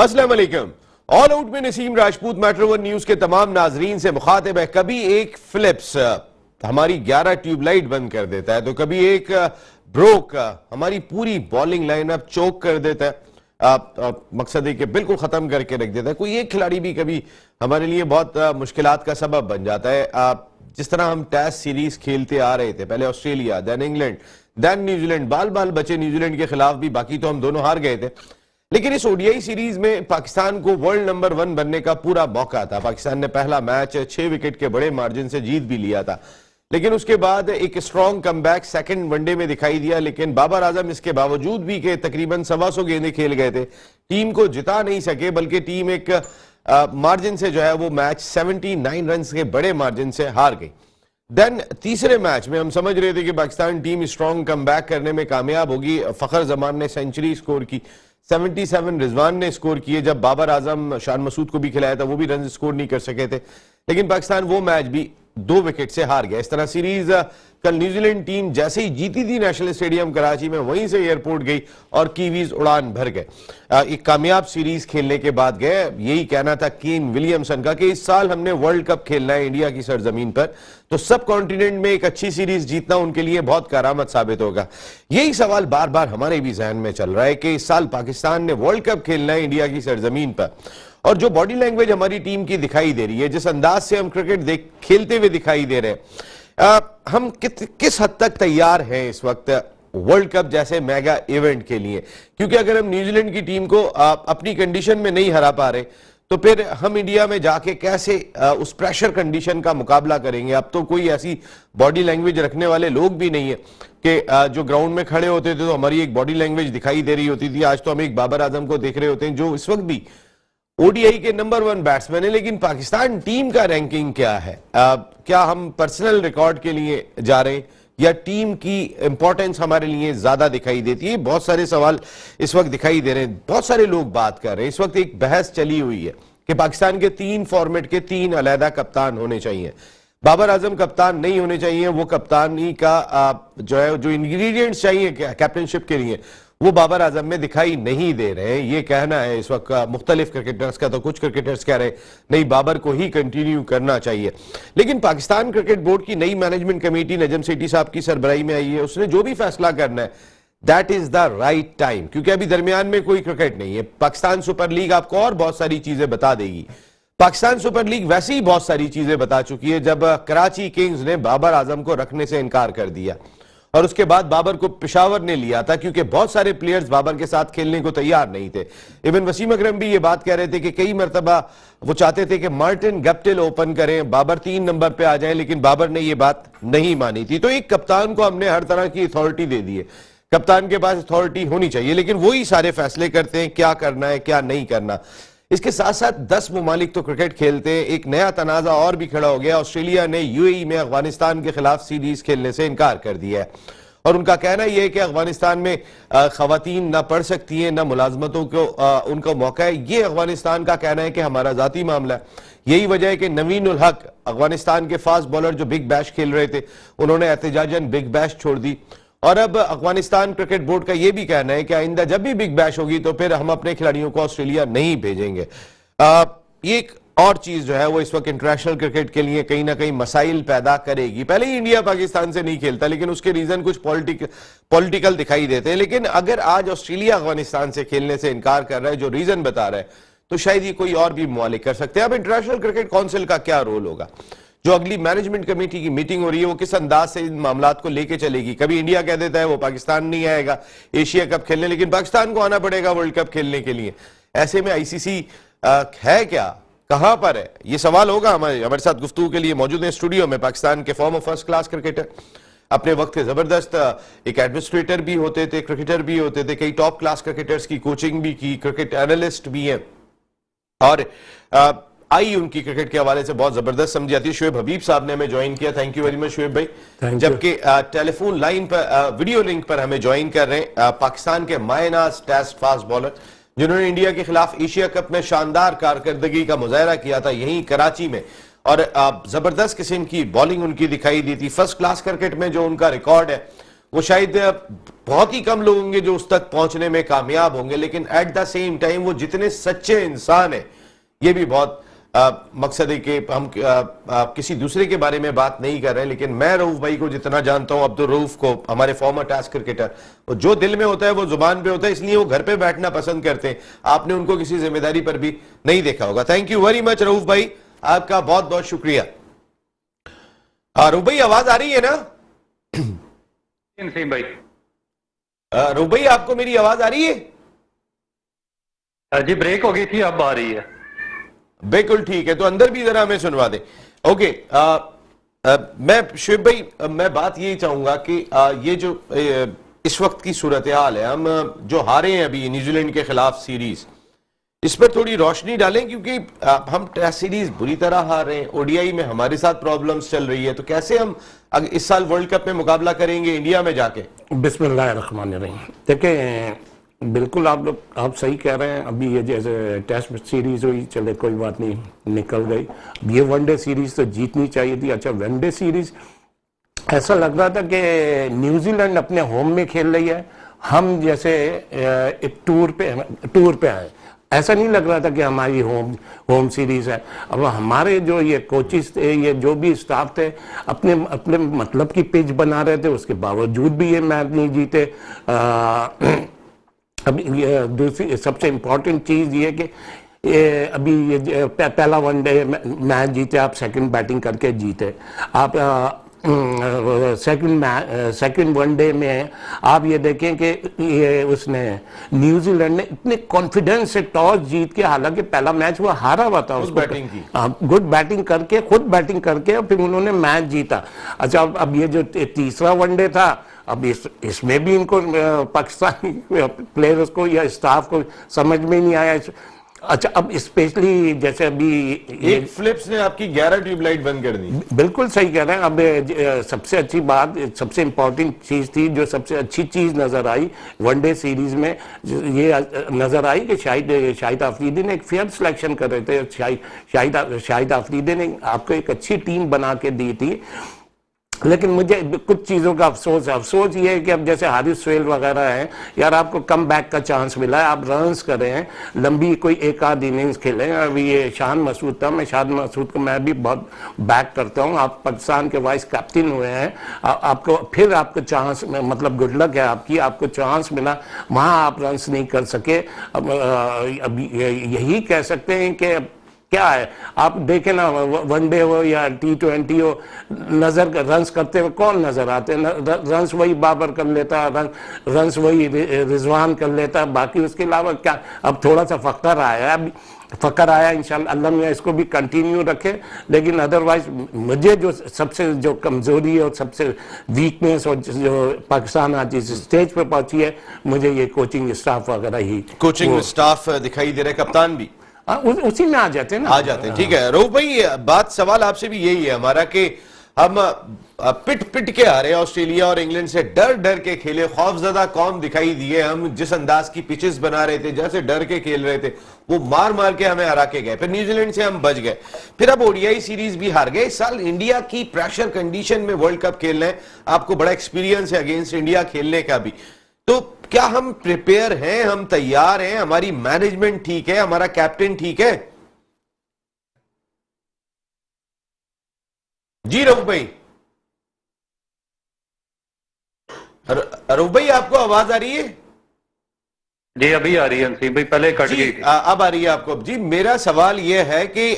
अस्सलाम वालेकुम। All out में Naseem Rajput metro one news के तमाम नाजरीन से मुखातिब है। कभी एक फिलिप्स हमारी 11 ट्यूबलाइट बंद कर देता है, तो कभी एक ब्रोक हमारी पूरी बॉलिंग लाइनअप चोक कर देता है। मकसद है कि बिल्कुल खत्म करके रख देता है। कोई एक खिलाड़ी भी कभी हमारे लिए बहुत मुश्किलात का सबब बन जाता है। जिस तरह हम टेस्ट सीरीज खेलते आ रहे थे, पहले Australia, then England, then New Zealand, बाल बाल बचे न्यूजीलैंड के खिलाफ भी, बाकी तो हम दोनों हार गए थे। लेकिन इस ओडीआई सीरीज में पाकिस्तान को वर्ल्ड नंबर 1 बनने का पूरा मौका था। पाकिस्तान ने पहला मैच 6 विकेट के बड़े मार्जिन से जीत भी लिया था, लेकिन उसके बाद एक स्ट्रॉन्ग कमबैक सेकंड वनडे में दिखाई दिया। लेकिन बाबर आजम इसके बावजूद भी के तकरीबन 125 गेंदें खेल गए थे, टीम को जिता नहीं सके, बल्कि टीम एक मार्जिन से जो है वो मैच 79 रन के बड़े मार्जिन से हार गई। देन तीसरे मैच में हम समझ रहे थे कि पाकिस्तान टीम स्ट्रॉन्ग कमबैक करने में कामयाब होगी। फखर जमान ने सेंचुरी स्कोर की, 77 रिजवान ने स्कोर किए। जब बाबर आजम शान मसूद को भी खिलाया था, वो भी रन स्कोर नहीं कर सके थे। लेकिन पाकिस्तान वो मैच भी 2 विकेट से हार गया। इस तरह सीरीज कल न्यूजीलैंड टीम जैसे ही जीती थी नेशनल स्टेडियम कराची में, वहीं से एयरपोर्ट गई और कीवीज उड़ान भर गए। एक कामयाब सीरीज खेलने के बाद गए। यही कहना था केन विलियमसन का कि इस साल हमने वर्ल्ड कप खेलना है इंडिया की सरजमीन पर, तो सब कॉन्टिनेंट में एक अच्छी सीरीज जीतना उनके लिए बहुत करामत साबित होगा। यही सवाल बार बार हमारे भी जहन में चल रहा है कि इस साल पाकिस्तान ने वर्ल्ड कप खेलना है इंडिया की सरजमीन पर, और जो बॉडी लैंग्वेज हमारी टीम की दिखाई दे रही है, जिस अंदाज से हम क्रिकेट खेलते हुए दिखाई दे रहे हैं, हम किस हद तक तैयार हैं इस वक्त वर्ल्ड कप जैसे मेगा इवेंट के लिए। क्योंकि अगर हम न्यूजीलैंड की टीम को अपनी कंडीशन में नहीं हरा पा रहे, तो फिर हम इंडिया में जाके कैसे उस प्रेशर कंडीशन का मुकाबला करेंगे। अब तो कोई ऐसी बॉडी लैंग्वेज रखने वाले लोग भी नहीं है कि जो ग्राउंड में खड़े होते थे तो हमारी एक बॉडी लैंग्वेज दिखाई दे रही होती थी। आज तो हम एक बाबर आजम को देख रहे होते हैं जो इस वक्त भी ओडीआई के नंबर 1 बैट्समैन है। लेकिन पाकिस्तान टीम का रैंकिंग क्या है? क्या हम पर्सनल रिकॉर्ड के लिए जा रहे हैं या टीम की इंपॉर्टेंस हमारे लिए ज्यादा दिखाई देती है? बहुत सारे सवाल इस वक्त दिखाई दे रहे हैं, बहुत सारे लोग बात कर रहे हैं। इस वक्त एक बहस चली हुई है कि पाकिस्तान के 3 फॉर्मेट के 3 अलहदा कप्तान होने चाहिए। बाबर आजम कप्तान नहीं होने चाहिए। वो कप्तानी का जो इंग्रेडिएंट्स चाहिए कैप्टनशिप के लिए, वो बाबर आजम में दिखाई नहीं दे रहे हैं। ये कहना है इस वक्त मुख्तलिफ क्रिकेटर्स का। तो कुछ क्रिकेटर्स कह रहे हैं नहीं, बाबर को ही कंटिन्यू करना चाहिए। लेकिन पाकिस्तान क्रिकेट बोर्ड की नई मैनेजमेंट कमेटी नजम सेठी साहब की सरबराही में आई है। उसने जो भी फैसला करना है, that is the right time, क्योंकि अभी दरमियान में कोई क्रिकेट नहीं है। पाकिस्तान सुपर लीग आपको और बहुत सारी चीजें बता देगी। पाकिस्तान सुपर लीग वैसे ही बहुत सारी चीजें बता चुकी है। जब कराची किंग्स ने बाबर आजम को रखने से इनकार कर दिया और उसके बाद बाबर को पेशावर ने लिया था, क्योंकि बहुत सारे प्लेयर्स बाबर के साथ खेलने को तैयार नहीं थे। इवन वसीम अकरम भी ये बात कह रहे थे कि कई मरतबा वो चाहते थे कि मार्टिन गप्टिल ओपन करें, बाबर 3 नंबर पे आ जाए, लेकिन बाबर ने ये बात नहीं मानी थी। तो एक कप्तान को हमने हर तरह की अथॉरिटी दे दी है। कप्तान के पास अथॉरिटी होनी चाहिए, लेकिन वही सारे फैसले करते हैं क्या करना है क्या नहीं करना। इसके साथ साथ 10 ममालिक तो क्रिकेट खेलते हैं। एक नया तनाजा और भी खड़ा हो गया। ऑस्ट्रेलिया ने यूएई में अफगानिस्तान के खिलाफ सीरीज खेलने से इनकार कर दिया है, और उनका कहना यह है कि अफगानिस्तान में खवातीन ना पढ़ सकती हैं, ना मुलाजमतों को उनका मौका है। ये अफगानिस्तान का कहना है कि हमारा जाती मामला है। यही वजह है कि नवीन उल हक, अफगानिस्तान के फास्ट बॉलर जो बिग बैश खेल रहे थे, उन्होंने एहतजाजन बिग बैश छोड़ दी। और अब अफगानिस्तान क्रिकेट बोर्ड का यह भी कहना है कि आइंदा जब भी बिग बैश होगी तो फिर हम अपने खिलाड़ियों को ऑस्ट्रेलिया नहीं भेजेंगे। ये एक और चीज जो है वो इस वक्त इंटरनेशनल क्रिकेट के लिए कहीं ना कहीं मसाइल पैदा करेगी। पहले ही इंडिया पाकिस्तान से नहीं खेलता, लेकिन उसके रीजन कुछ पॉलिटिकल दिखाई देते हैं। लेकिन अगर आज ऑस्ट्रेलिया अफगानिस्तान से खेलने से इनकार कर रहा है, जो रीजन बता रहा है, तो शायद ये कोई और भी ममालिक कर सकते हैं। अब इंटरनेशनल क्रिकेट काउंसिल का क्या रोल होगा? जो अगली मैनेजमेंट कमेटी की मीटिंग हो रही है, वो किस अंदाज से इन मामलात को लेके चलेगी? कभी इंडिया कह देता है वो पाकिस्तान नहीं आएगा एशिया कप खेलने, लेकिन पाकिस्तान को आना पड़ेगा वर्ल्ड कप खेलने के लिए। ऐसे में आईसीसी है क्या, कहां पर है? ये सवाल होगा। हमारे साथ गुफ्तगू के लिए मौजूद है स्टूडियो में पाकिस्तान के फॉर्मर फर्स्ट क्लास क्रिकेटर, अपने वक्त के जबरदस्त एक एडमिनिस्ट्रेटर भी होते थे, क्रिकेटर भी होते थे, कई टॉप क्लास क्रिकेटर्स की कोचिंग भी की, क्रिकेट एनालिस्ट भी है, और आई उनकी क्रिकेट के हवाले से बहुत जबरदस्त समझी जाती है। शुएब हबीब साहब ने हमें ज्वाइन किया, thank you very much Shoaib भाई। जबकि टेलीफोन लाइन पर वीडियो लिंक पर हमें ज्वाइन कर रहे हैं पाकिस्तान के मायनाज टेस्ट फास्ट बॉलर, जिन्होंने इंडिया के खिलाफ एशिया कप में शानदार कारकर्दगी का मुजाहरा किया था यहीं कराची में, और जबरदस्त किस्म की बॉलिंग उनकी दिखाई दी थी। फर्स्ट क्लास क्रिकेट में जो उनका रिकॉर्ड है वो शायद बहुत ही कम लोग होंगे जो उस तक पहुंचने में कामयाब होंगे, लेकिन एट द सेम टाइम वो जितने सच्चे इंसान है, ये भी बहुत मकसद है कि हम किसी दूसरे के बारे में बात नहीं कर रहे हैं, लेकिन मैं रऊफ भाई को जितना जानता हूं, अब्दुल रऊफ को, हमारे फॉर्मर टेस्ट क्रिकेटर, वो जो दिल में होता है वो जुबान पे होता है, इसलिए वो घर पे बैठना पसंद करते हैं। आपने उनको किसी जिम्मेदारी पर भी नहीं देखा होगा। Thank you very much Rauf भाई, आपका बहुत बहुत शुक्रिया। रऊफ भाई आवाज आ रही है ना? भाई रऊफ भाई आपको मेरी आवाज आ रही है? जी ब्रेक हो गई थी, अब आ रही है। बिल्कुल ठीक है, तो अंदर भी जरा हमें सुनवा दे। ओके, मैं शुएब भाई, मैं बात यही चाहूंगा कि ये जो इस वक्त की सूरत हाल है, हम जो हारे हैं अभी न्यूजीलैंड के खिलाफ सीरीज, इस पर थोड़ी रोशनी डालें, क्योंकि हम टेस्ट सीरीज बुरी तरह हार रहे हैं, ओडीआई में हमारे साथ प्रॉब्लम्स चल रही है, तो कैसे हम इस साल वर्ल्ड कप में मुकाबला करेंगे इंडिया में जाके? बिस्मिल्लाहिर्रहमानिर्रहीम। देखिए, बिल्कुल आप सही कह रहे हैं। अभी ये जैसे टेस्ट सीरीज हुई, चले कोई बात नहीं, निकल गई। ये वनडे सीरीज तो जीतनी चाहिए थी। अच्छा, वनडे सीरीज ऐसा लग रहा था कि न्यूजीलैंड अपने होम में खेल रही है, हम जैसे एक टूर पे आए। ऐसा नहीं लग रहा था कि हमारी होम सीरीज है। अब हमारे जो ये कोचेस थे, ये जो भी स्टाफ थे, अपने अपने मतलब की पिच बना रहे थे, उसके बावजूद भी ये मैच नहीं जीते। अब ये दूसरी सबसे इम्पोर्टेंट चीज़ ये कि अभी ये पहला वनडे मैच जीते आप, सेकंड बैटिंग करके जीते आप। सेकंड वनडे में आप ये देखें कि ये उसने न्यूजीलैंड ने इतने कॉन्फिडेंस से टॉस जीत के, हालांकि पहला मैच वो हारा हुआ था, उसको बैटिंग की, गुड बैटिंग करके, खुद बैटिंग करके, और फिर उन्होंने मैच जीता। अच्छा, अब ये जो तीसरा वनडे था, अब इसमें भी इनको पाकिस्तानी प्लेयर्स को या स्टाफ को समझ में नहीं आया। अच्छा, अब स्पेशली जैसे अभी एक फ्लिप्स ने आपकी 11 ट्यूबलाइट बंद कर दी। बिल्कुल सही कह रहे हैं। अब सबसे अच्छी बात, सबसे इंपॉर्टेंट चीज थी, जो सबसे अच्छी चीज नजर आई वनडे सीरीज में, ये नजर आई कि शाहिद आफरीदी ने एक फेयर सिलेक्शन कर रहे थे। शाहिद आफरीदी ने आपको एक अच्छी टीम बना के दी थी, लेकिन मुझे कुछ चीज़ों का अफसोस ये है कि अब जैसे हारिस सोहेल वगैरह हैं, यार आपको कम बैक का चांस मिला है, आप रन्स कर रहे हैं, लंबी कोई एक आध इनिंग्स खेले। अभी ये शान मसूद था, मैं शान मसूद को मैं भी बहुत बैक करता हूं। आप पाकिस्तान के वाइस कैप्टन हुए हैं, आपको फिर आपको चांस, मतलब गुड लक है आपकी, आपको चांस मिला, वहाँ आप रन्स नहीं कर सके। अब यही कह सकते हैं कि क्या है, आप देखें ना, वनडे हो या T20 हो, नजर रन्स करते हुए कौन नजर आते हैं? रन्स वही बाबर कर लेता, रन्स वही रिजवान कर लेता, बाकी उसके अलावा क्या? अब थोड़ा सा फकर आया, अब फकर आया, इंशाल्लाह अल्लाह मियां इसको भी कंटिन्यू रखे। लेकिन अदरवाइज मुझे जो सबसे जो कमजोरी और सबसे वीकनेस और जो पाकिस्तान आज जिस स्टेज पे पहुंची है, मुझे ये कोचिंग स्टाफ वगैरह ही, कोचिंग स्टाफ दिखाई दे रहा है, कप्तान भी उसी में आ जाते हैं ना, आ जाते हैं। ठीक है रऊफ भाई, बात सवाल आपसे भी यही है हमारा कि हम पिट के आ रहे हैं ऑस्ट्रेलिया और इंग्लैंड से, डर डर के खेले, खौफजदा कौम दिखाई दिए हम। जिस अंदाज की पिचेस बना रहे थे, जैसे डर के खेल रहे थे, वो मार मार के हमें हरा के गए। फिर न्यूजीलैंड से हम बच गए, फिर अब ओडीआई सीरीज भी हार गए। इस साल इंडिया की प्रेशर कंडीशन में वर्ल्ड कप खेलना है, आपको बड़ा एक्सपीरियंस है अगेंस्ट इंडिया खेलने का भी, तो क्या हम प्रिपेयर हैं, हम तैयार हैं, हमारी मैनेजमेंट ठीक है, हमारा कैप्टन ठीक है? जी रऊफ भाई, रऊफ भाई आपको आवाज आ रही है? जी अभी आ रही है नसीम भाई, पहले कट गई थी। अब आ रही है आपको? जी मेरा सवाल यह है कि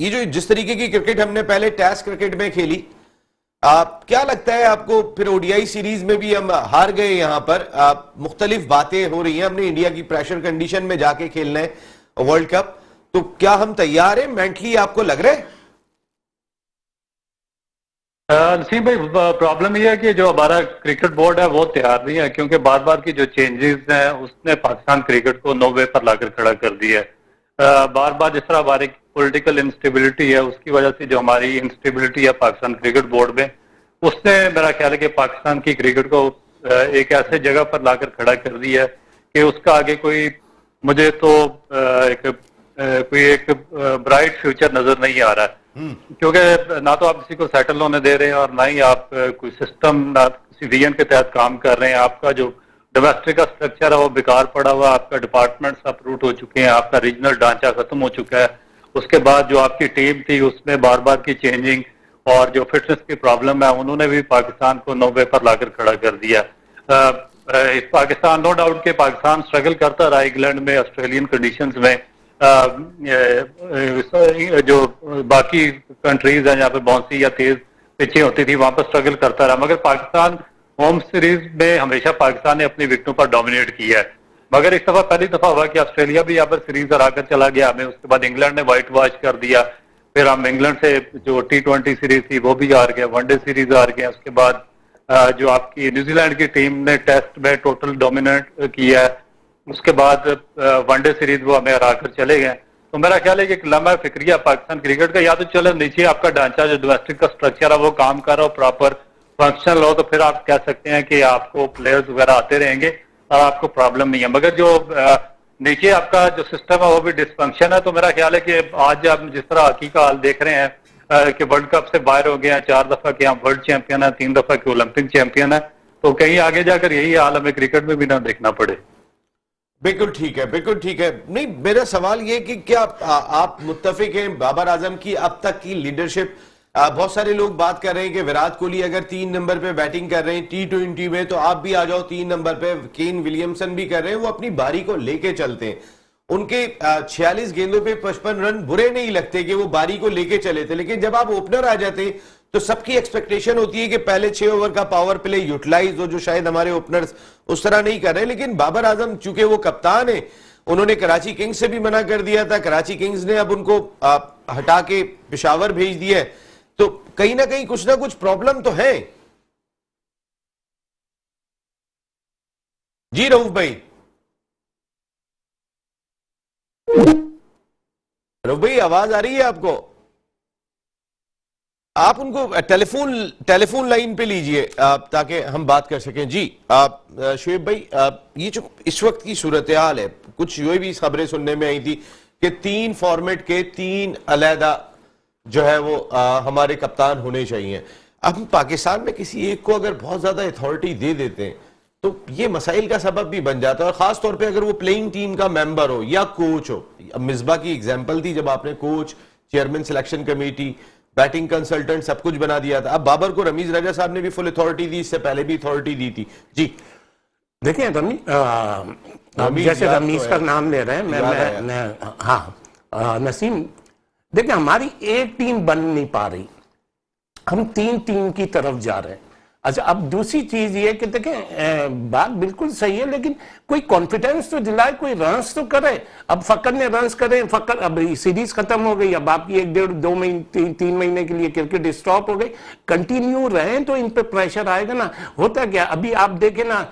ये जो जिस तरीके की क्रिकेट हमने पहले टेस्ट क्रिकेट में खेली, क्या लगता है आपको? फिर ओडीआई सीरीज में भी हम हार गए, यहां पर मुख्तलिफ बातें हो रही हैं, हमने इंडिया की प्रेशर कंडीशन में जाके खेलना है वर्ल्ड कप, तो क्या हम तैयार हैं मेंटली, आपको लग रहा है? नसीम भाई, प्रॉब्लम यह है कि जो हमारा क्रिकेट बोर्ड है वो तैयार नहीं है, क्योंकि बार बार की जो चेंजेस हैं उसने पाकिस्तान क्रिकेट को नो वे पर लाकर खड़ा कर दिया है। बार बार जिस तरह हमारी पॉलिटिकल इंस्टेबिलिटी है, उसकी वजह से जो हमारी इंस्टेबिलिटी है पाकिस्तान क्रिकेट बोर्ड में, उसने मेरा ख्याल है कि पाकिस्तान की क्रिकेट को एक ऐसे जगह पर लाकर खड़ा कर दिया है कि उसका आगे कोई, मुझे तो कोई एक ब्राइट फ्यूचर नजर नहीं आ रहा है। क्योंकि ना तो आप किसी को सेटल होने दे रहे हैं और ना ही आप कोई सिस्टम, ना विजन के तहत काम कर रहे हैं। आपका जो डोमेस्टिक का स्ट्रक्चर है वो बेकार पड़ा हुआ, आपका डिपार्टमेंट सब रूट हो चुके हैं, आपका रीजनल ढांचा खत्म हो चुका है। उसके बाद जो आपकी टीम थी उसमें बार बार की चेंजिंग और जो फिटनेस की प्रॉब्लम है उन्होंने भी पाकिस्तान को 90 पर लाकर खड़ा कर दिया। इस पाकिस्तान, नो डाउट के पाकिस्तान स्ट्रगल करता रहा इंग्लैंड में, ऑस्ट्रेलियन कंडीशंस में। जो बाकी कंट्रीज हैं जहाँ पे बाउंसी या तेज पिचें होती थी वहां पर स्ट्रगल करता रहा, मगर पाकिस्तान होम सीरीज में हमेशा पाकिस्तान ने अपनी विकेटों पर डोमिनेट किया है। मगर इस दफा पहली दफा हुआ कि ऑस्ट्रेलिया भी यहाँ पर सीरीज हराकर चला गया हमें, उसके बाद इंग्लैंड ने व्हाइट वॉश कर दिया, फिर हम इंग्लैंड से जो T20 सीरीज थी वो भी हार गए, वनडे सीरीज हार गए। उसके बाद जो आपकी न्यूजीलैंड की टीम ने टेस्ट में टोटल डोमिनेट किया है, उसके बाद वनडे सीरीज वो हमें हराकर चले गए। तो मेरा ख्याल है कि एक लम्बा फिक्रिया पाकिस्तान क्रिकेट का, या तो चलो नीचे आपका ढांचा जो डोमेस्टिक का स्ट्रक्चर है वो काम कर रहा हो, प्रॉपर फंक्शनल हो, तो फिर आप कह सकते हैं कि आपको प्लेयर्स वगैरह आते रहेंगे और आपको प्रॉब्लम नहीं है। मगर जो नीचे आपका जो सिस्टम है वो भी डिसफंक्शन है। तो मेरा ख्याल है कि आज आप जिस तरह हॉकी का हाल देख रहे हैं कि वर्ल्ड कप से बाहर हो गए हैं, 4 दफा के हम वर्ल्ड चैंपियन है, 3 दफा के ओलंपिक चैंपियन है, तो कहीं आगे जाकर यही हाल हमें क्रिकेट में भी ना देखना पड़े। बिल्कुल ठीक है, बिल्कुल ठीक है। नहीं, मेरा सवाल ये कि क्या आप मुत्तफिक हैं बाबर आजम की अब तक की लीडरशिप? बहुत सारे लोग बात कर रहे हैं कि विराट कोहली अगर 3 नंबर पे बैटिंग कर रहे हैं T20 में, तो आप भी आ जाओ 3 नंबर पे। केन विलियमसन भी कर रहे हैं, वो अपनी बारी को लेके चलते हैं। उनके 46 गेंदों पे 55 रन बुरे नहीं लगते कि वो बारी को लेके चले थे, लेकिन जब आप ओपनर आ जाते हैं तो सबकी एक्सपेक्टेशन होती है कि पहले 6 ओवर का पावर प्ले यूटिलाइज हो, जो शायद हमारे ओपनर्स उस तरह नहीं कर रहे। लेकिन बाबर आजम चूंकि वो कप्तान है, उन्होंने कराची किंग्स से भी मना कर दिया था, कराची किंग्स ने अब उनको हटा के पेशावर भेज दिया है, तो कहीं ना कहीं कुछ ना कुछ प्रॉब्लम तो है। जी रऊफ भाई, रऊफ भाई आवाज आ रही है आपको? आप उनको टेलीफोन लाइन पे लीजिए ताकि हम बात कर सकें। जी शुएब भाई, ये जो इस वक्त की सूरत हाल है, कुछ ये भी खबरें सुनने में आई थी कि 3 फॉर्मेट के 3 अलहदा जो है वो हमारे कप्तान होने चाहिए। अब पाकिस्तान में किसी एक को अगर बहुत ज्यादा अथॉरिटी दे देते हैं तो ये मसाइल का सबब भी बन जाता है, और खास तौर पे अगर वो प्लेइंग टीम का मेंबर हो या कोच हो। मिसबा की एग्जांपल थी, जब आपने coach, chairman selection committee, batting consultant सब कुछ बना दिया था। अब बाबर को रमीज रजा साहब ने भी फुल अथॉरिटी दी, इससे पहले भी अथॉरिटी दी थी। जी देखिए रमीज, जैसे रमीज का नाम ले रहे हैं, मैं नसीम, देखिए हमारी एक टीम बन नहीं पा रही, हम 3 टीम की तरफ जा रहे हैं। अच्छा, अब दूसरी चीज ये कि देखें बात बिल्कुल सही है, लेकिन कोई कॉन्फिडेंस तो दिलाए, कोई रन्स तो करे। अब फकर ने रन्स करे, फकर अब सीरीज खत्म हो गई, अब आपकी 1 डेढ़ 2 महीने 3 महीने के लिए क्रिकेट स्टॉप हो गई, कंटिन्यू रहें तो इन पे प्रेशर आएगा ना। होता क्या, अभी आप देखें ना,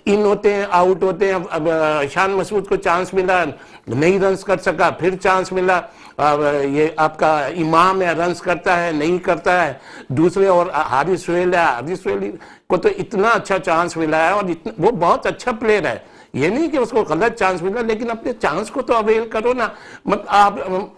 इन होते हैं, आउट होते हैं। अब शान मसूद को चांस मिला, नहीं रन्स कर सका, फिर चांस मिला। ये आपका इमाम है, रन्स करता है, नहीं करता है। दूसरे और हारिस सुहेल है, हारिस सुहेल को तो इतना अच्छा चांस मिला है, और वो बहुत अच्छा प्लेयर है, ये नहीं कि उसको गलत चांस मिला, लेकिन अपने चांस को तो अवेल करो ना। मतलब आप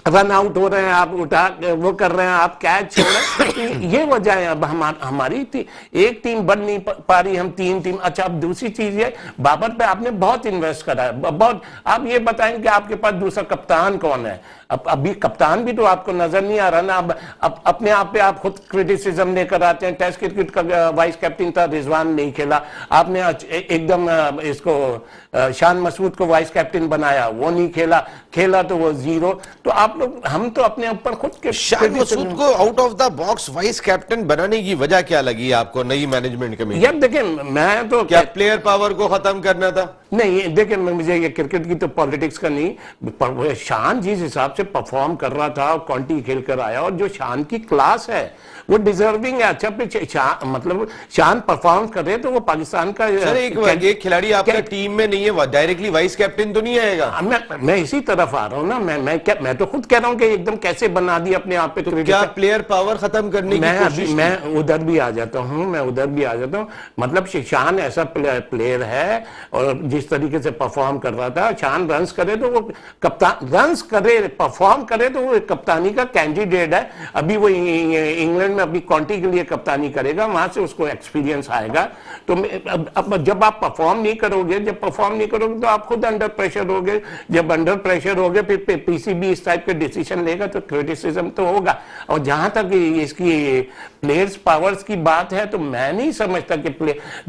रन आउट हो रहे हैं, आप उठा वो कर रहे हैं, आप कैच छोड़ रहे हैं, ये वजह है। अब हमारी थी एक टीम बन नहीं पा रही, हम 3 टीम। अच्छा, अब दूसरी चीज ये, बाबर पे आपने बहुत इन्वेस्ट करा है, बहुत। आप ये बताएं कि आपके पास दूसरा कप्तान कौन है? अब अभी कप्तान भी तो आपको नजर नहीं आ रहा ना। अब अपने आप पे आप खुद क्रिटिसिज्म लेकर आते हैं। टेस्ट क्रिकेट का वाइस कैप्टन था, रिजवान नहीं खेला, आपने एकदम इसको शान मसूद को वाइस कैप्टन बनाया, वो नहीं खेला तो वो 0। तो आप लोग, हम तो अपने ऊपर खुद के। शान मसूद को out of the box vice captain बनाने की वजह क्या लगी आपको, नई मैनेजमेंट कमेटी? यार देखिए, मैं तो क्या प्लेयर पावर को खत्म करना था? नहीं, देखिए मुझे ये क्रिकेट की तो पॉलिटिक्स का नहीं, शान जिस हिसाब से परफॉर्म कर रहा था, काउंटी खेल कर आया, और जो शान की क्लास है वो डिजर्विंग है। अच्छा, मतलब शान परफॉर्म कर रहे तो वो पाकिस्तान का सर, एक खिलाड़ी आपका टीम में नहीं नहीं है, डायरेक्टली वाइस कैप्टन तो नहीं आएगा। मैं इसी तरफ आ रहा हूँ ना, मैं तो खुद कह रहा हूँ कि एकदम कैसे बना दिया अपने आप पे। तो क्या प्लेयर पावर खत्म करने की कोशिश? मैं उधर भी आ जाता हूँ, मतलब शान ऐसा प्लेयर है, और जिस तरीके से परफॉर्म कर रहा था, शान रन्स करे तो वो कप्तान, रन्स करे परफॉर्म करे तो वो कप्तानी का कैंडिडेट है। अभी वो इंग्लैंड में अपनी काउंटी के लिए कप्तानी करेगा, वहां से उसको एक्सपीरियंस आएगा। तो अब जब आप परफॉर्म नहीं करोगे तो आप खुद अंडर प्रेशर होगे। जब अंडर प्रेशर होगे फिर पीसीबी इस टाइप के डिसीजन लेगा तो क्रिटिसिज्म तो होगा। और जहां तक इसकी प्लेयर्स पावर्स की बात है तो मैं नहीं समझता कि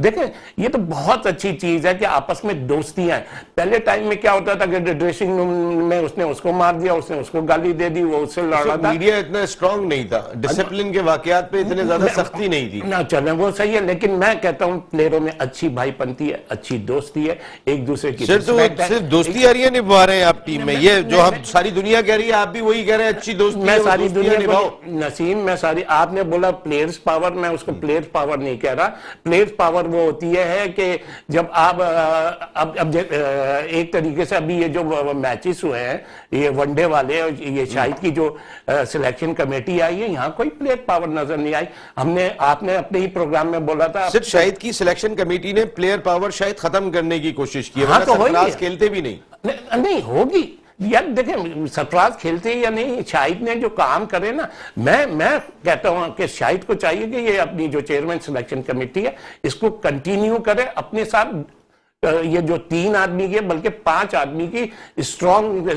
देखें, ये तो बहुत अच्छी चीज है कि आपस में दोस्तियां हैं। पहले टाइम में क्या होता था कि ड्रेसिंग रूम में उसने उसको मार दिया, उसने उसको गाली दे दी, वो उससे लड़ा था। मीडिया इतना स्ट्रांग नहीं था, डिसिप्लिन के वाकयात पे इतने ज्यादा सख्ती नहीं थी ना। चले वो सही है, लेकिन मैं कहता हूं प्लेयरों में अच्छी भाईपंती है, अच्छी दोस्ती है, एक दूसरे की सिर्फ दोस्ती यारियां निभा रहे हैं आप टीम में। ये जो हम सारी दुनिया कह रही है, आप भी वही कह रहे हैं, अच्छी दोस्ती। मैं सारी दुनिया निभाओ नसीम, मैं सारी, आपने बोला प्लेयर्स पावर, मैं उसको प्लेयर्स पावर नहीं कह रहा। प्लेयर्स पावर वो होती है कि जब आप अब एक तरीके से अभी ये जो मैचेस हुए हैं, ये वनडे वाले, और ये शाहिद की जो सिलेक्शन कमेटी आई है, यहाँ कोई प्लेयर पावर नजर नहीं आई। आपने अपने ही प्रोग्राम में बोला था, सिर्फ शाहिद की सिलेक्शन कमेटी ने प्लेयर पावर शायद खत्म करने की कोशिश की है। हाँ, तो सरफराज खेलते भी नहीं होगी यार। देखें, सरफराज खेलते या नहीं, शाहिद ने जो काम करे ना, मैं कहता हूं कि शाहिद को चाहिए कि ये अपनी जो चेयरमैन सिलेक्शन कमेटी है इसको कंटिन्यू करे, अपने साथ ये जो 3 आदमी की बल्कि 5 आदमी की स्ट्रॉन्ग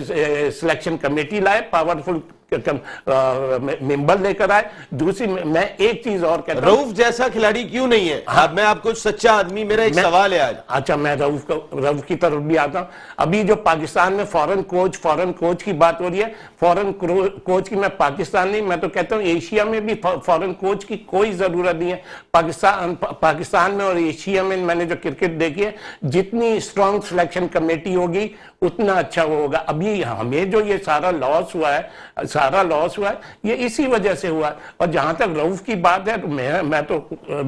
सिलेक्शन कमेटी लाए, पावरफुल मेंबर लेकर आए। दूसरी, मैं एक चीज और कहता हूं, रऊफ जैसा खिलाड़ी क्यों नहीं है? हाँ, मैं आपको सच्चा आदमी, मेरा एक सवाल है आज। अच्छा, मैं रऊफ की तरफ भी आता हूं। अभी जो पाकिस्तान में फॉरेन कोच की बात हो रही है, फॉरेन कोच की, मैं पाकिस्तान नहीं, मैं तो कहता हूं एशिया में भी फॉरेन कोच की कोई जरूरत नहीं है। पाकिस्तान में और एशिया में मैंने जो क्रिकेट देखी है, जितनी स्ट्रॉन्ग सिलेक्शन कमेटी होगी उतना अच्छा होगा। अभी हमें जो ये सारा लॉस हुआ है, ये इसी वजह से हुआ है। और जहां तक रऊफ की बात है, तो मैं तो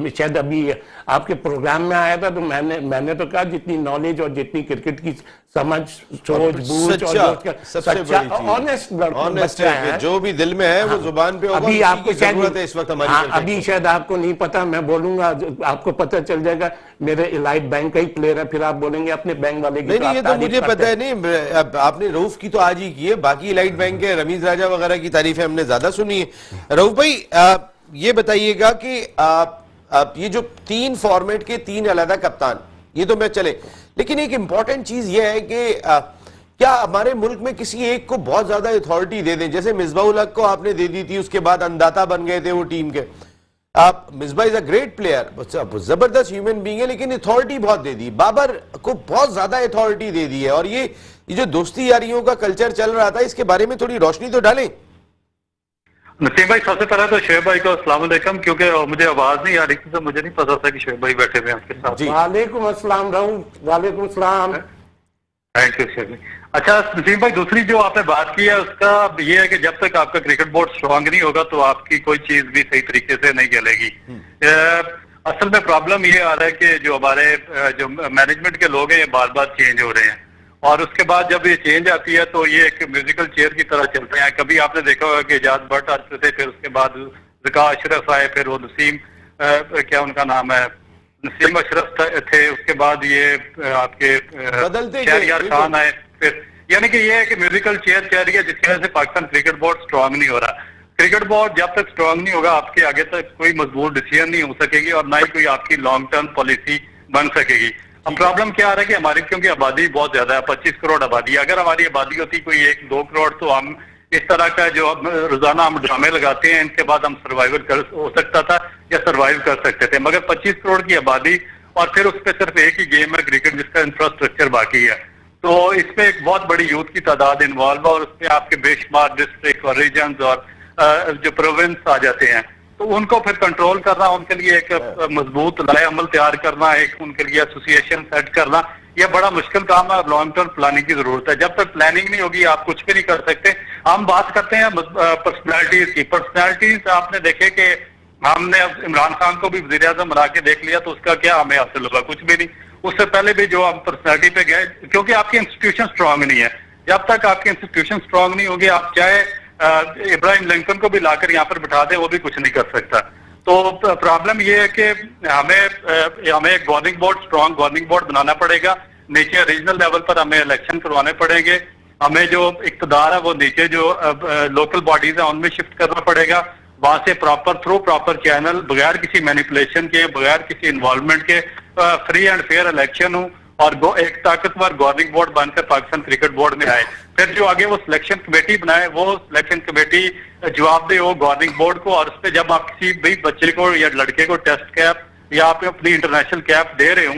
शायद अभी आपके प्रोग्राम में आया था, तो मैंने तो कहा जितनी नॉलेज और जितनी क्रिकेट की समझ, सोच, बूझ और सच्चा ऑनेस्ट बच्चा है, जो भी दिल में है वो जुबान पे होगा। अभी आपको जरूरत है इस वक्त हमारी। अभी शायद आपको नहीं पता, मैं बोलूंगा आपको पता चल जाएगा। मेरे इलाइट बैंक का ही प्लेयर है, फिर आप बोलेंगे अपने बैंक वाले की। नहीं, ये तो मुझे पता है। नहीं, आपने रऊफ की तो आज ही की है, बाकी इलाइट बैंक के रमीज राजा वगैरह की तारीफें हमने ज्यादा सुनी है। रऊफ भाई, ये बताइएगा कि ये जो 3 फॉर्मेट के 3 अलग कप्तान, ये तो मैं चले, लेकिन एक इंपॉर्टेंट चीज ये है कि क्या हमारे मुल्क में किसी एक को बहुत ज्यादा अथॉरिटी दे दें? जैसे मिसबाहुल हक को आपने दे दी थी, उसके बाद अंदाता बन गए थे वो टीम के। आप Misbah is a great player, जबरदस्त ह्यूमन बीइंग है, लेकिन अथॉरिटी बहुत दे दी। बाबर को बहुत ज्यादा अथॉरिटी दे दी है। और ये जो दोस्ती यारियों का कल्चर चल रहा था, इसके बारे में थोड़ी रोशनी तो डालें। नसीम भाई, सबसे पहले तो शोएब भाई को अस्सलाम वालेकुम, क्योंकि मुझे आवाज नहीं आ रही थी, तो मुझे नहीं पता था कि शोएब भाई बैठे हुए हैं आपके साथ। वालेकुम अस्सलाम रऊफ। वालेकुम अस्सलाम। थैंक यू शोएब भाई। अच्छा नसीम भाई, दूसरी जो आपने बात की है उसका ये है कि जब तक आपका क्रिकेट बोर्ड स्ट्रांग नहीं होगा तो आपकी कोई चीज भी सही तरीके से नहीं चलेगी। असल में प्रॉब्लम ये आ रहा है कि जो हमारे जो मैनेजमेंट के लोग हैं ये बार बार चेंज हो रहे हैं, और उसके बाद जब ये चेंज आती है तो ये एक म्यूजिकल चेयर की तरह चलते हैं। कभी आपने देखा होगा कि इजाज भट्ट आते थे, फिर उसके बाद ज़का अशरफ आए, फिर वो नसीम क्या उनका नाम है, नसीम अशरफ थे, उसके बाद ये आपके शहरयार खान आए, फिर यानी कि ये है कि म्यूजिकल चेयर चल रही है, जिसकी वजह से पाकिस्तान क्रिकेट बोर्ड स्ट्रांग नहीं हो रहा। क्रिकेट बोर्ड जब तक स्ट्रांग नहीं होगा, आपके आगे तक कोई मजबूत डिसीजन नहीं हो सकेगी और ना ही कोई आपकी लॉन्ग टर्म पॉलिसी बन सकेगी। अब प्रॉब्लम क्या आ रहा है कि हमारी क्योंकि आबादी बहुत ज्यादा है, 25 करोड़ आबादी। अगर हमारी आबादी होती कोई 1-2 करोड़ तो हम इस तरह का जो रोजाना हम ड्रामे लगाते हैं, इनके बाद हम सर्वाइवल कर हो सकता था या सर्वाइव कर सकते थे। मगर 25 करोड़ की आबादी और फिर उस पर सिर्फ एक ही गेम है क्रिकेट, जिसका इंफ्रास्ट्रक्चर बाकी है, तो इसमें एक बहुत बड़ी यूथ की तादाद इन्वॉल्व है और उसमें आपके बेशुमार डिस्ट्रिक्ट और रीजन और जो प्रोविंस आ जाते हैं, तो उनको फिर कंट्रोल करना, उनके लिए एक मजबूत लाए अमल तैयार करना, एक उनके लिए एसोसिएशन सेट करना, यह बड़ा मुश्किल काम है और लॉन्ग टर्म प्लानिंग की जरूरत है। जब तक प्लानिंग नहीं होगी आप कुछ भी नहीं कर सकते। हम बात करते हैं पर्सनैलिटीज की। पर्सनैलिटीज आपने देखे कि हमने इमरान खान को भी वजीर आजम बना के देख लिया, तो उसका क्या हमें हासिल होगा? कुछ भी नहीं। उससे पहले भी जो आप पर्सनैलिटी पे गए, क्योंकि आपकी इंस्टीट्यूशन स्ट्रांग नहीं है। जब तक आपकी इंस्टीट्यूशन स्ट्रांग नहीं होगी, आप चाहे इब्राहिम लिंकन को भी लाकर यहाँ पर बिठा दें, वो भी कुछ नहीं कर सकता। तो प्रॉब्लम ये है कि हमें एक governing board, strong governing board बनाना पड़ेगा। नीचे रीजनल लेवल पर हमें इलेक्शन करवाने पड़ेंगे। हमें जो इक़्तिदार है वो नीचे जो लोकल बॉडीज है उनमें शिफ्ट करना पड़ेगा। वहां से थ्रू प्रॉपर चैनल, बगैर किसी मैनिपुलेशन के, बगैर किसी इन्वॉल्वमेंट के फ्री एंड फेयर इलेक्शन हो और एक ताकतवर गवर्निंग बोर्ड बनकर पाकिस्तान क्रिकेट बोर्ड में आए। फिर जो आगे वो सिलेक्शन कमेटी बनाए, वो सिलेक्शन कमेटी जवाबदेह हो गवर्निंग बोर्ड को, और उस पर जब आप किसी भी बच्चे को या लड़के को टेस्ट कैप या आप अपनी इंटरनेशनल कैप दे रहे हो,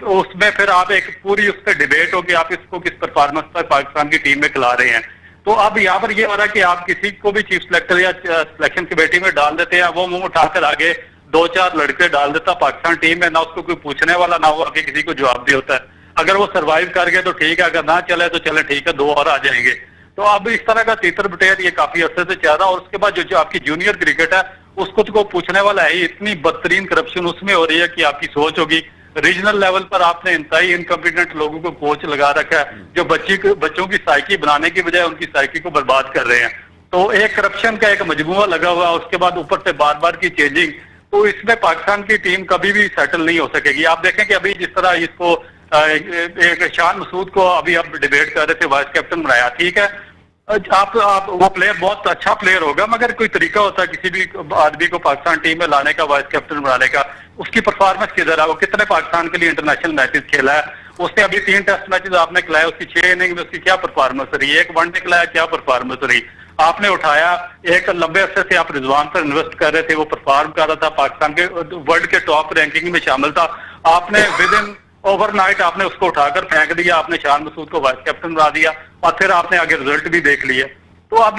तो उसमें फिर आप एक पूरी उस पर डिबेट हो कि आप इसको किस परफॉर्मेंस पर पाकिस्तान की टीम में खिला रहे हैं। तो अब यहाँ पर ये हो रहा है कि आप किसी को भी चीफ सेलेक्टर या सिलेक्शन कमेटी में डाल देते हैं, वो मुंह उठाकर आगे 2-4 लड़के डाल देता पाकिस्तान टीम में, ना उसको कोई पूछने वाला, ना वो आगे किसी को जवाब भी होता है। अगर वो सरवाइव कर गए तो ठीक है, अगर ना चले तो चले ठीक है, 2 और आ जाएंगे। तो अब इस तरह का तीतर बटेर ये काफी अर्से से चल रहा है। और उसके बाद जो आपकी जूनियर क्रिकेट है उसको तो पूछने वाला है, इतनी बदतरीन करप्शन उसमें हो रही है कि आपकी सोच होगी। रीजनल लेवल पर आपने इंतहाई इनकम्पिटेंट लोगों को कोच लगा रखा है, जो बच्चों की साइकी बनाने की बजाय उनकी साइकी को बर्बाद कर रहे हैं। तो एक करप्शन का एक मजमुआ लगा हुआ, उसके बाद ऊपर से बार बार की चेंजिंग, तो इसमें पाकिस्तान की टीम कभी भी सेटल नहीं हो सकेगी। आप देखें कि अभी जिस तरह इसको एक शान मसूद को अभी आप डिबेट कर रहे थे, वाइस कैप्टन बनाया, ठीक है, आप वो प्लेयर बहुत अच्छा प्लेयर होगा, मगर कोई तरीका होता है किसी भी आदमी को पाकिस्तान टीम में लाने का, वाइस कैप्टन बनाने का। उसकी परफॉर्मेंस किधर है, वो कितने पाकिस्तान के लिए इंटरनेशनल मैचेस खेला है, उसने अभी 3 टेस्ट मैचेस आपने खिलाए, उसकी 6 इनिंग में उसकी क्या परफॉर्मेंस रही, एक वनडे खिलाया, क्या परफॉर्मेंस रही। आपने उठाया, एक लंबे अरसे से आप रिजवान पर इन्वेस्ट कर रहे थे, वो परफॉर्म कर रहा था, पाकिस्तान के वर्ल्ड के टॉप रैंकिंग में शामिल था। आपने विद इन ओवरनाइट आपने उसको उठाकर फेंक दिया, आपने शान मसूद को वाइस कैप्टन बना दिया, और फिर आपने आगे रिजल्ट भी देख लिया। तो अब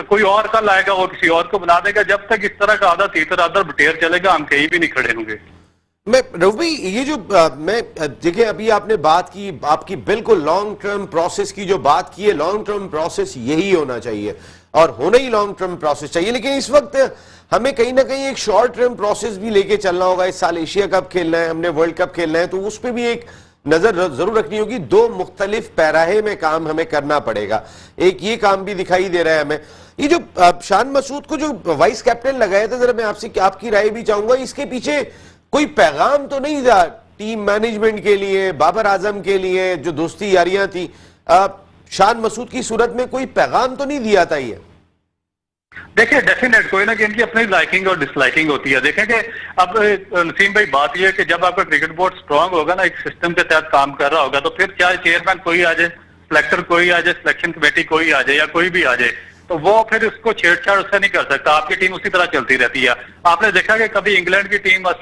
कोई और कल आएगा, वो किसी और को बना देगा। जब तक इस तरह का आधा तीतर आधा बटेर चलेगा, हम कहीं भी नहीं खड़े होंगे। मैं रऊफ भाई, ये जो मैं देखिए अभी आपने बात की, आपकी बिल्कुल लॉन्ग टर्म प्रोसेस की जो बात की है, लॉन्ग टर्म प्रोसेस यही होना चाहिए और होना ही लॉन्ग टर्म प्रोसेस चाहिए। लेकिन इस वक्त हमें कहीं ना कहीं एक शॉर्ट टर्म प्रोसेस भी लेके चलना होगा। इस साल एशिया कप खेलना है, हमने वर्ल्ड कप खेलना है, तो उस पर भी एक नजर जरूर रखनी होगी। 2 मुख्तलिफ पैराहे में काम हमें करना पड़ेगा। एक ये काम भी दिखाई दे रहा है हमें। ये जो शान मसूद को जो वाइस कैप्टन लगाया था, जरा मैं आपसे आपकी राय भी चाहूंगा, इसके पीछे कोई पैगाम तो नहीं था टीम मैनेजमेंट के लिए, बाबर आजम के लिए, जो दोस्ती यारियां थी, शान मसूद की सूरत में कोई पैगाम तो नहीं दिया था ये? देखिए, डेफिनेट कोई ना कि इनकी अपनी लाइकिंग और डिसलाइकिंग होती है। देखें कि अब नसीम भाई, बात यह है कि जब आपका क्रिकेट बोर्ड स्ट्रांग होगा ना, एक सिस्टम के तहत काम कर रहा होगा, तो फिर चाहे चेयरमैन कोई आ जाए, सिलेक्टर कोई आ जाए, सिलेक्शन कमेटी कोई आ जाए, या कोई भी आ जाए, तो वो फिर उसको छेड़छाड़ उससे नहीं कर सकता। आपकी टीम उसी तरह चलती रहती है। आपने देखा कि कभी इंग्लैंड की टीम,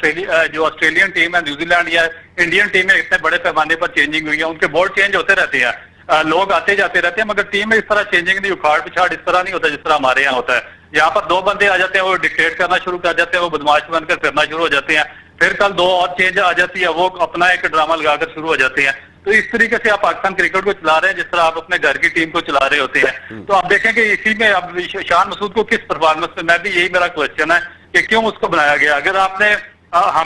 जो ऑस्ट्रेलियन टीम है, न्यूजीलैंड या इंडियन टीम है, इतने बड़े पैमाने पर चेंजिंग हुई है, उनके बोर्ड चेंज होते रहते हैं, लोग आते जाते रहते हैं, मगर टीम में इस तरह चेंजिंग नहीं, उखाड़ पिछाड़ इस तरह नहीं होता जिस तरह हमारे यहाँ होता है। यहाँ पर 2 बंदे आ जाते हैं, वो डिक्टेट करना शुरू कर जाते हैं, वो बदमाश बनकर फिरना शुरू हो जाते हैं, फिर कल 2 और चेंज आ जाती है, वो अपना एक ड्रामा लगाकर शुरू हो जाते हैं। तो इस तरीके से आप पाकिस्तान क्रिकेट को चला रहे हैं जिस तरह आप अपने घर की टीम को चला रहे होते हैं। तो आप देखें कि इसी में अब शान मसूद को किस परफॉर्मेंस में, मैं भी यही मेरा क्वेश्चन है कि क्यों उसको बनाया गया। अगर आपने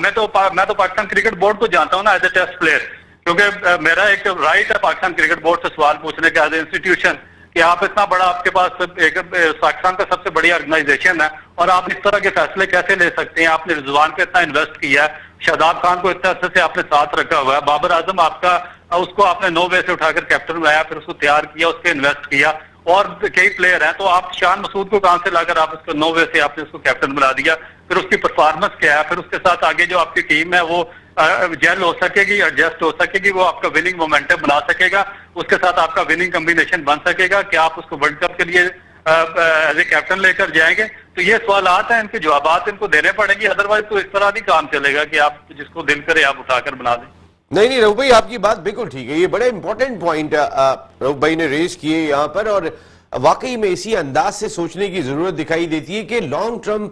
मैं तो पाकिस्तान क्रिकेट बोर्ड को जानता हूँ ना एज ए टेस्ट प्लेयर, क्योंकि मेरा एक राइट है पाकिस्तान क्रिकेट बोर्ड से सवाल पूछने का एज ए इंस्टीट्यूशन, कि आप इतना बड़ा, आपके पास एक पाकिस्तान का सबसे बड़ी ऑर्गेनाइजेशन है, और आप इस तरह के फैसले कैसे ले सकते हैं। आपने रिजवान पे इतना इन्वेस्ट किया है, शादाब खान को इतने अर्से से आपने साथ रखा हुआ है, बाबर आजम आपका, उसको आपने 9 वे से उठाकर कैप्टन बनाया, फिर उसको तैयार किया, उस पर इन्वेस्ट किया, और कई प्लेयर हैं, तो आप शान मसूद को कहां से लाकर आप उसको 9 वे से आपने उसको कैप्टन बना दिया। फिर उसकी परफॉर्मेंस क्या है, फिर उसके साथ आगे जो आपकी टीम है वो जेल हो सकेगी, एडजस्ट हो सकेगी, वो आपका विनिंग मोमेंटम बना सकेगा, उसके साथ आपका विनिंग कॉम्बिनेशन बन सकेगा कि आप उसको वर्ल्ड कप के लिए एज ए कैप्टन लेकर जाएंगे। तो ये सवालात हैं, इनके जवाब इनको देने पड़ेंगे, अदरवाइज तो इस तरह नहीं काम चलेगा कि आप जिसको दिल करे आप उठाकर बना दें। नहीं रऊफ भाई, आपकी बात बिल्कुल ठीक है। ये बड़े इंपॉर्टेंट पॉइंट रऊफ भाई ने रेज किए यहाँ पर, और वाकई में इसी अंदाज से सोचने की जरूरत दिखाई देती है कि लॉन्ग टर्म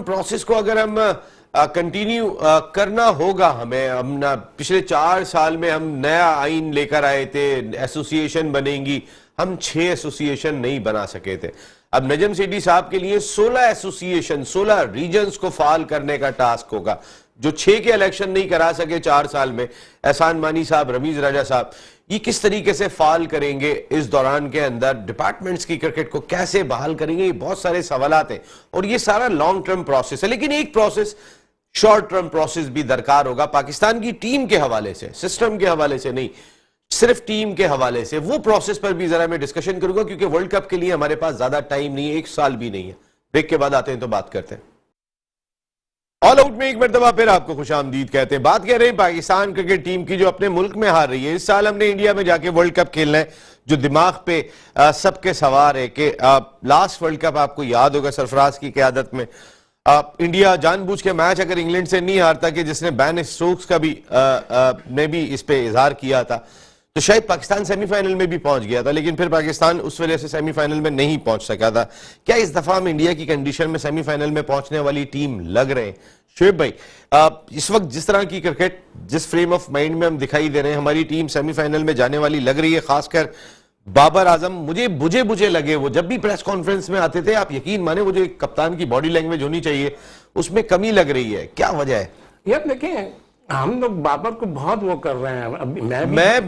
प्रोसेस को अगर हम कंटिन्यू करना होगा हमें। हम पिछले 4 साल में हम नया आइन लेकर आए थे, एसोसिएशन बनेंगी, हम 6 एसोसिएशन नहीं बना सके थे। अब नजम सेठी साहब के लिए 16 एसोसिएशन, 16 रीजन्स को फाल करने का टास्क होगा। जो 6 के इलेक्शन नहीं करा सके 4 साल में, एहसान मानी साहब, रमीज राजा साहब, ये किस तरीके से फाल करेंगे इस दौरान के अंदर, डिपार्टमेंट्स की क्रिकेट को कैसे बहाल करेंगे, ये बहुत सारे सवालात हैं और ये सारा लॉन्ग टर्म प्रोसेस है। लेकिन एक प्रोसेस, शॉर्ट टर्म प्रोसेस भी दरकार होगा पाकिस्तान की टीम के हवाले से, सिस्टम के हवाले से नहीं, सिर्फ टीम के हवाले से। वो प्रोसेस पर भी जरा मैं डिस्कशन करूंगा क्योंकि वर्ल्ड कप के लिए हमारे पास ज्यादा टाइम नहीं है, 1 साल भी नहीं है। ब्रेक के बाद आते हैं तो बात करते हैं। ऑल आउट में एक मरतबा फिर आपको खुशामदीद कहते हैं। बात कर रहे हैं पाकिस्तान क्रिकेट टीम की जो अपने मुल्क में हार रही है। इस साल हमने इंडिया में जाके वर्ल्ड कप खेलना है, जो दिमाग पे सबके सवार है कि लास्ट वर्ल्ड कप आपको याद होगा सरफराज की क़यादत में इंडिया जानबूझ के मैच अगर इंग्लैंड से नहीं हारता, कि जिसने बैन स्टोक्स का भी ने भी इस पे इजहार किया था, तो शायद पाकिस्तान सेमीफाइनल में भी पहुंच गया था, लेकिन फिर पाकिस्तान उस वजह से सेमीफाइनल में नहीं पहुंच सका था। क्या इस दफा हम इंडिया की कंडीशन में सेमीफाइनल में पहुंचने वाली टीम लग रहे हैं? शुएब भाई, इस वक्त जिस तरह की क्रिकेट, जिस फ्रेम ऑफ माइंड में हम दिखाई दे रहे हैं, हमारी टीम सेमीफाइनल में जाने वाली लग रही है। खासकर बाबर आजम, मुझे बुझे लगे वो जब भी प्रेस कॉन्फ्रेंस में आते थे, आप यकीन माने वो जो एक कप्तान की बॉडी लैंग्वेज होनी चाहिए उसमें कमी लग रही है। क्या वजह है? यार देखिए, हम लोग बाबर को बहुत वो कर रहे हैं। अभी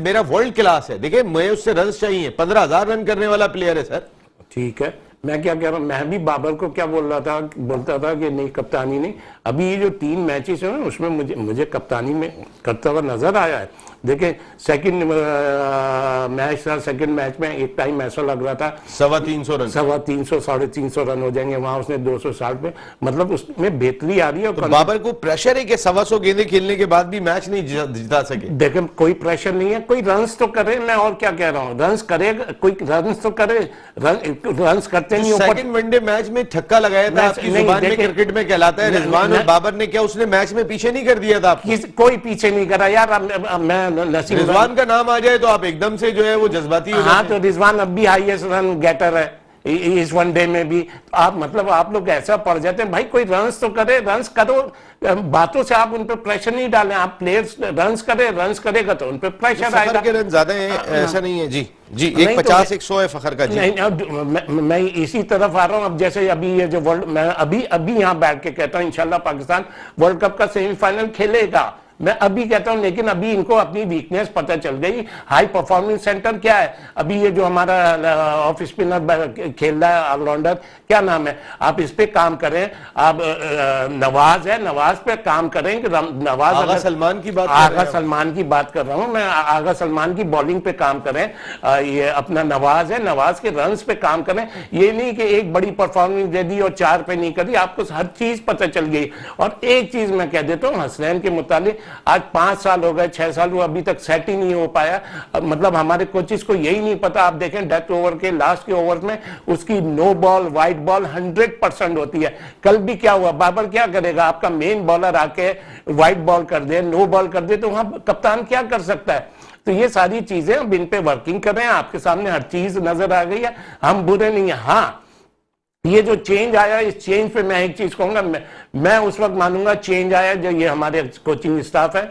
मेरा वर्ल्ड क्लास है, देखिए मैं उससे रन चाहिए, 15,000 रन करने वाला प्लेयर है सर। ठीक है, मैं क्या कह रहा हूँ, मैं भी बाबर को क्या बोलता था कि नहीं, कप्तानी नहीं। अभी ये जो 3 मैचेस हैं उसमें मुझे कप्तानी में करता हुआ नजर आया है। देखिए सेकंड मैच था, सेकंड मैच में एक टाइम ऐसा लग रहा था 350 रन, 350 350 रन हो जाएंगे, वहां उसने 260 पे, मतलब उसमें बेहतरी आ रही है। तो बाबर को प्रेशर है कि 125 गेंदें खेलने के बाद भी मैच नहीं जिता सके। देखिए कोई प्रेशर नहीं है, कोई रन्स तो करे। मैं और क्या कह रहा हूँ, रन्स करेगा, कोई रन्स तो करे, रन्स करते नहीं। सेकंड वनडे मैच में छक्का लगाया था, आपकी जुबान में क्रिकेट में कहलाता है। रिजवान और बाबर ने क्या उसने मैच में पीछे नहीं कर दिया था आपको? कोई पीछे नहीं करा यार। मैं रिजवान का नाम आ जाए तो आप एकदम से जो है वो जज्बाती हो जाते हैं। हाँ, तो रिजवान अब भी हाईएस्ट रन गेटर है इस वनडे में भी। आप मतलब आप लोग ऐसा पड़ जाते हैं, भाई कोई रन्स तो करे, रन्स करो। बातों से आप उन पर प्रेशर नहीं डालें। आप प्लेयर्स रन्स करेगा तो उन पर प्रेशर आएगा। के रन ज्यादा हैं, ऐसा नहीं है जी। जी 150 100 है फखर का जी। नहीं, मैं इसी तरफ आ रहा हूँ। अब जैसे अभी ये जो वर्ल्ड, मैं अभी यहाँ बैठ के कहता हूँ इंशाल्लाह पाकिस्तान वर्ल्ड कप का सेमीफाइनल खेलेगा, मैं अभी कहता हूं। लेकिन अभी इनको अपनी वीकनेस पता चल गई। हाई परफॉर्मेंस सेंटर क्या है? अभी ये जो हमारा ऑफ स्पिनर खेल रहा है ऑलराउंडर, क्या नाम है, आप इस पे काम करें। आप नवाज है, नवाज पे काम करें कि नवाज, आगा सलमान की बात, आगा सलमान की बात कर रहा हूं मैं। आगा सलमान की बॉलिंग पे काम करें। ये अपना नवाज है, नवाज के रन्स पे काम करें। ये नहीं कि एक बड़ी परफॉर्मेंस दे दी और 4 पे नहीं करी। आपको हर चीज पता चल गई। और एक चीज मैं कह देता हूँ हसनैन के मुतालिक, आज 5 साल हो गए, 6 साल हुआ, अभी तक सेट ही नहीं हो पाया। मतलब हमारे कोचिस को यही नहीं पता। आप देखें डेथ ओवर के लास्ट के ओवर में उसकी नो बॉल, वाइड बॉल 100% होती है। कल भी क्या हुआ, बाबर क्या करेगा? आपका मेन बॉलर आके वाइड बॉल कर दे, नो बॉल कर दे, तो वहां कप्तान क्या कर सकता है? तो ये सारी चीजें अब इन पे वर्किंग कर रहे हैं। आपके सामने हर चीज नजर आ गई है। हम बुरे नहीं है। हाँ, ये जो चेंज आया, इस चेंज पे मैं एक चीज कहूंगा, मैं उस वक्त मानूंगा चेंज आया जो ये हमारे कोचिंग स्टाफ है,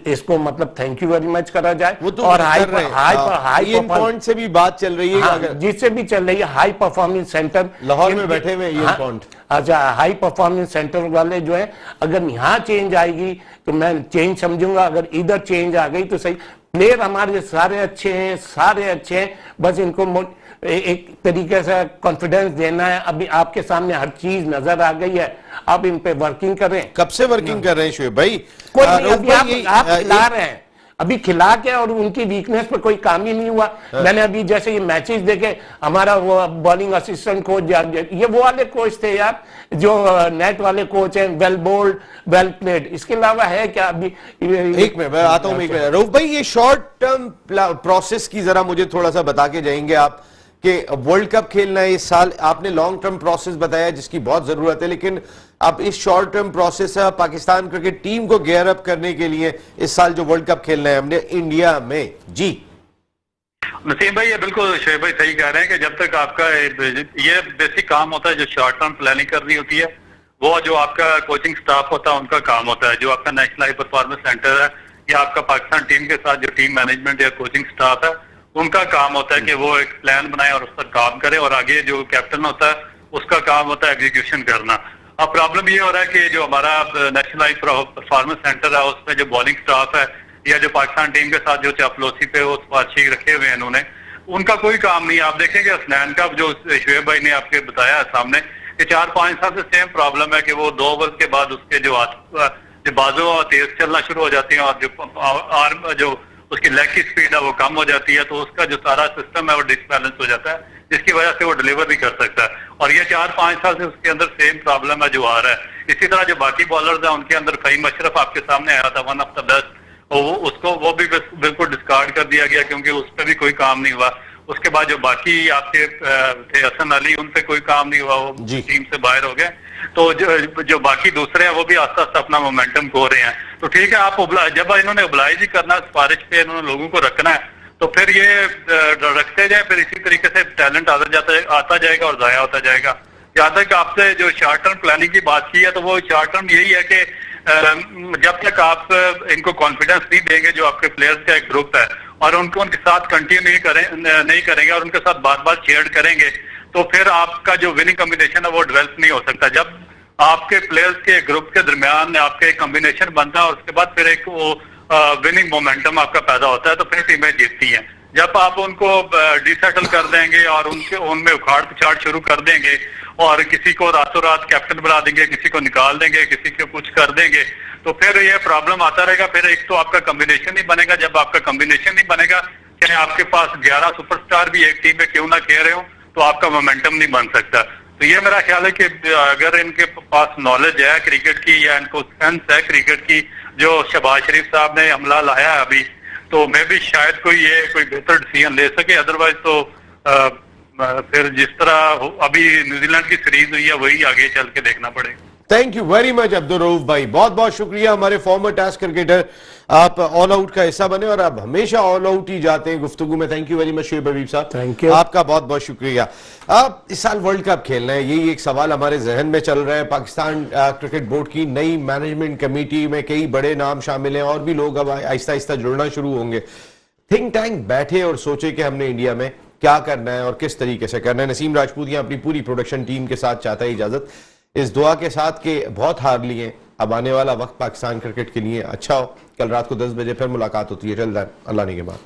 इसको मतलब थैंक यू वेरी मच करा जाए। वो तो और हाई पॉइंट से भी बात चल रही है। हाँ, जिससे भी चल रही है, हाई परफॉर्मेंस सेंटर लाहौर में बैठे हुए ये पॉइंट। अच्छा, हाई परफॉर्मेंस सेंटर वाले जो है, अगर यहाँ चेंज आएगी तो मैं चेंज समझूंगा। अगर इधर चेंज आ गई तो सही। प्लेयर हमारे सारे अच्छे हैं, बस इनको एक तरीके से कॉन्फिडेंस देना है। अभी आपके सामने हर चीज नजर आ गई है, आप इन पे वर्किंग करें। कब से वर्किंग कर रहे हैं शुएब भाई? कोई नहीं, अभी आप खिला रहे हैं, अभी खिला के, और उनकी वीकनेस पे कोई काम ही नहीं हुआ। मैंने अभी जैसे ये मैचेस देखे, हमारा वो बॉलिंग असिस्टेंट कोच, ये वो वाले कोच थे यार, जो नेट वाले कोच हैं, वेल बोल्ड, वेल प्लेड। इसके अलावा है क्या अभी? एक मिनट मैं आता हूं। रऊफ भाई, ये शॉर्ट टर्म प्रोसेस की जरा मुझे थोड़ा सा बता के जाएंगे आप कि वर्ल्ड कप खेलना है इस साल। आपने लॉन्ग टर्म प्रोसेस बताया जिसकी बहुत जरूरत है, लेकिन अब इस शॉर्ट टर्म प्रोसेस है पाकिस्तान क्रिकेट टीम को गेयर अप करने के लिए इस साल जो वर्ल्ड कप खेलना है हमने इंडिया में। जी नसीम भाई, ये बिल्कुल शोएब भाई सही कह रहे हैं कि जब तक आपका ये बेसिक काम होता है जो शॉर्ट टर्म प्लानिंग करनी होती है, वो जो आपका कोचिंग स्टाफ होता है उनका काम होता है। जो आपका नेशनल हाई परफॉर्मेंस सेंटर है या आपका पाकिस्तान टीम के साथ जो टीम मैनेजमेंट या कोचिंग स्टाफ है, उनका काम होता है कि वो एक प्लान बनाए और उस पर काम करे। और आगे जो कैप्टन होता है उसका काम होता है एग्जीक्यूशन करना। अब प्रॉब्लम ये हो रहा है कि जो हमारा नेशनल हाई परफॉर्मेंस सेंटर है उसमें जो बॉलिंग स्टाफ है या जो पाकिस्तान टीम के साथ जो चापलूसी पे वो सिफारशी रखे हुए हैं इन्होंने, उनका कोई काम नहीं। आप देखेंगे हसनैन का जो शुएब भाई ने आपके बताया सामने कि 4-5 साल से सेम प्रॉब्लम है कि वो 2 ओवर के बाद उसके जो बाजू तेज चलना शुरू हो जाती है और जो आर्म जो उसकी लेग की स्पीड है वो कम हो जाती है, तो उसका जो सारा सिस्टम है वो डिसबैलेंस हो जाता है, जिसकी वजह से वो डिलीवर नहीं कर सकता। और ये 4-5 साल से उसके अंदर सेम प्रॉब्लम है जो आ रहा है। इसी तरह जो बाकी बॉलर्स हैं उनके अंदर फहीम अशरफ आपके सामने आया था, वन ऑफ द बेस्ट, वो भी बिल्कुल डिस्कार्ड कर दिया गया क्योंकि उस पर भी कोई काम नहीं हुआ। उसके बाद जो बाकी आपके थे हसन अली, उन पे कोई काम नहीं हुआ, वो टीम से बाहर हो गए। तो जो बाकी दूसरे हैं वो भी आस्ता आस्ता अपना मोमेंटम खो रहे हैं। तो ठीक है, आप जब इन्होंने ओब्लाइज ही करना, सिफारिश पे इन्होंने लोगों को रखना है, तो फिर ये रखते जाए, फिर इसी तरीके से टैलेंट आता जाएगा और जाया होता जाएगा। जहाँ तक आपसे जो शॉर्ट टर्म प्लानिंग की बात की है, तो वो शॉर्ट टर्म यही है कि जब तक आप इनको कॉन्फिडेंस नहीं देंगे, जो आपके प्लेयर्स का एक ग्रुप है, और उनके साथ कंटिन्यू नहीं करेंगे और उनके साथ बार बार शेयर करेंगे, तो फिर आपका जो विनिंग कॉम्बिनेशन है वो डेवलप नहीं हो सकता। जब आपके प्लेयर्स के ग्रुप के दरमियान आपका एक कॉम्बिनेशन बनता है और उसके बाद फिर एक वो विनिंग मोमेंटम आपका पैदा होता है, तो फिर टीमें जीतती हैं। जब आप उनको डिसेटल कर देंगे और उनमें उखाड़ पिछाड़ शुरू कर देंगे और किसी को रातों रात कैप्टन बना देंगे, किसी को निकाल देंगे, किसी को कुछ कर देंगे, तो फिर ये प्रॉब्लम आता रहेगा। फिर एक तो आपका कॉम्बिनेशन नहीं बनेगा। जब आपका कॉम्बिनेशन नहीं बनेगा, चाहे आपके पास 11 सुपरस्टार भी एक टीम में क्यों ना खेल रहे हो, तो आपका मोमेंटम नहीं बन सकता। तो ये मेरा ख्याल है कि अगर इनके पास नॉलेज है क्रिकेट की या इनको सेंस है क्रिकेट की, जो शहबाज शरीफ साहब ने हमला लाया है अभी, तो मैं भी शायद कोई बेहतर डिसीजन ले सके। अदरवाइज तो फिर जिस तरह अभी न्यूजीलैंड की सीरीज हुई है वही आगे चल के देखना पड़ेगा। Thank you very much Abdul Rauf भाई, बहुत बहुत शुक्रिया। हमारे फॉर्मर टेस्ट क्रिकेटर, आप ऑल आउट का हिस्सा बने और आप हमेशा ऑल आउट ही जाते हैं गुफ्तगू में। Thank you very much Shoaib Habib साहब, थैंक यू, आपका बहुत बहुत शुक्रिया। आप इस साल वर्ल्ड कप खेलना है, यही एक सवाल हमारे जहन में चल रहा है। पाकिस्तान क्रिकेट बोर्ड की नई मैनेजमेंट कमेटी में कई बड़े नाम शामिल हैं और भी लोग अब आहिस्ता आहिस्ता जुड़ना शुरू होंगे। थिंक टैंक बैठे और सोचे कि हमने इंडिया में क्या करना है और किस तरीके से करना है। नसीम राजपूत यहाँ अपनी पूरी प्रोडक्शन टीम के साथ चाहता है इजाजत, इस दुआ के साथ कि बहुत हार लिए, अब आने वाला वक्त पाकिस्तान क्रिकेट के लिए अच्छा हो। कल रात को 10 बजे फिर मुलाकात होती है। चल अल्लाह ने के बाद।